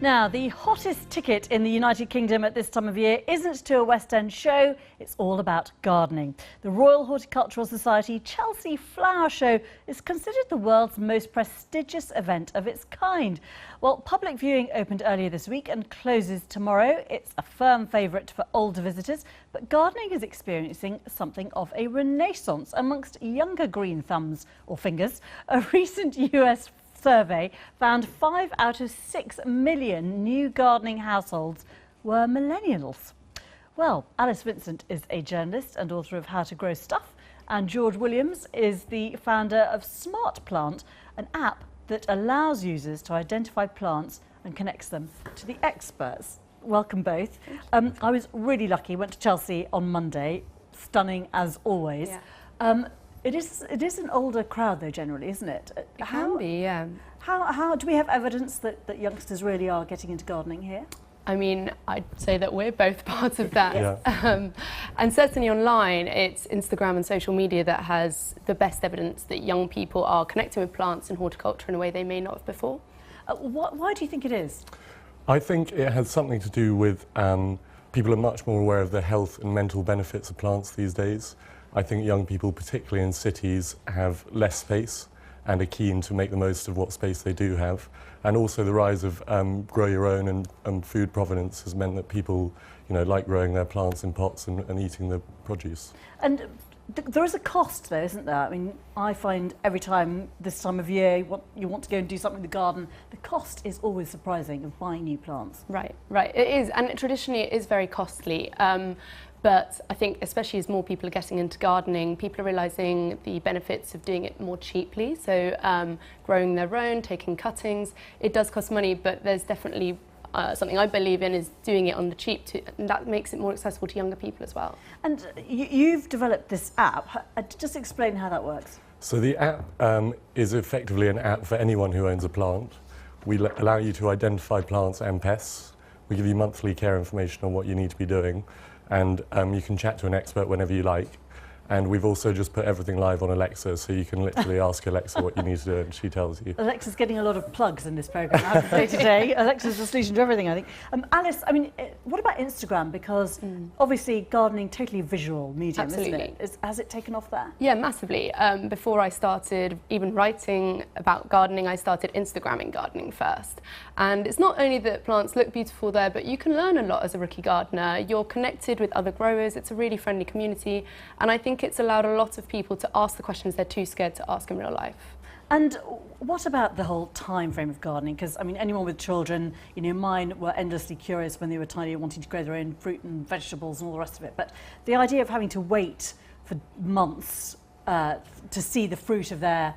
Now, the hottest ticket in the United Kingdom at this time of year isn't to a West End show, it's all about gardening. The Royal Horticultural Society Chelsea Flower Show is considered the world's most prestigious event of its kind. Well, public viewing opened earlier this week and closes tomorrow. It's a firm favourite for older visitors, but gardening is experiencing something of a renaissance amongst younger green thumbs or fingers. A recent US survey found 5 out of 6 million new gardening households were millennials. Well, Alice Vincent is a journalist and author of How to Grow Stuff, and George Williams is the founder of SmartPlant, an app that allows users to identify plants and connects them to the experts. Welcome both. I was really lucky, went to Chelsea on Monday, stunning as always. Yeah. It is an older crowd though, generally, isn't it? It can be, yeah. How do we have evidence that youngsters really are getting into gardening here? I mean, I'd say that we're both parts of that. Yeah. And certainly online, it's Instagram and social media that has the best evidence that young people are connecting with plants and horticulture in a way they may not have before. Why do you think it is? I think it has something to do with people are much more aware of the health and mental benefits of plants these days. I think young people, particularly in cities, have less space and are keen to make the most of what space they do have. And also the rise of grow your own and food provenance has meant that people, like growing their plants in pots and eating the produce. And there is a cost though, isn't there? I mean, I find every time this time of year you want to go and do something in the garden, the cost is always surprising of buying new plants. Right. It is, and traditionally it is very costly. But I think especially as more people are getting into gardening, people are realising the benefits of doing it more cheaply. So growing their own, taking cuttings, it does cost money, but there's definitely something I believe in is doing it on the cheap too, and that makes it more accessible to younger people as well. And you've developed this app. Just explain how that works. So the app is effectively an app for anyone who owns a plant. We allow you to identify plants and pests. We give you monthly care information on what you need to be doing. And you can chat to an expert whenever you like. And we've also just put everything live on Alexa, so you can literally ask Alexa what you need to do and she tells you. Alexa's getting a lot of plugs in this programme, I have to say today. Alexa's the solution to everything, I think. Alice, I mean, what about Instagram? Because obviously gardening, totally visual medium, Absolutely. Isn't it? Has it taken off there? Yeah, massively. Before I started even writing about gardening, I started Instagramming gardening first. And it's not only that plants look beautiful there, but you can learn a lot as a rookie gardener. You're connected with other growers. It's a really friendly community. And I think it's allowed a lot of people to ask the questions they're too scared to ask in real life. And what about the whole time frame of gardening? Because, I mean, anyone with children, mine were endlessly curious when they were tiny, wanting to grow their own fruit and vegetables and all the rest of it. But the idea of having to wait for months to see the fruit of their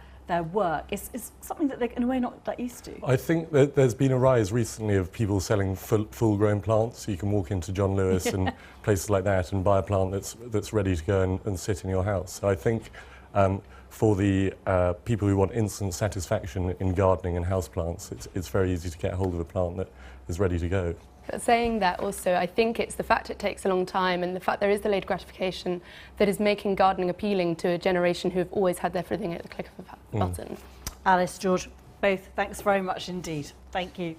work is something that they're in a way not that used to. I think that there's been a rise recently of people selling full-grown plants. You can walk into John Lewis and places like that and buy a plant that's ready to go and sit in your house. So I think for the people who want instant satisfaction in gardening and houseplants, it's very easy to get hold of a plant that is ready to go. But saying that also, I think it's the fact it takes a long time and the fact there is delayed gratification that is making gardening appealing to a generation who have always had everything at the click of a button. Alice, George, both, thanks very much indeed. Thank you.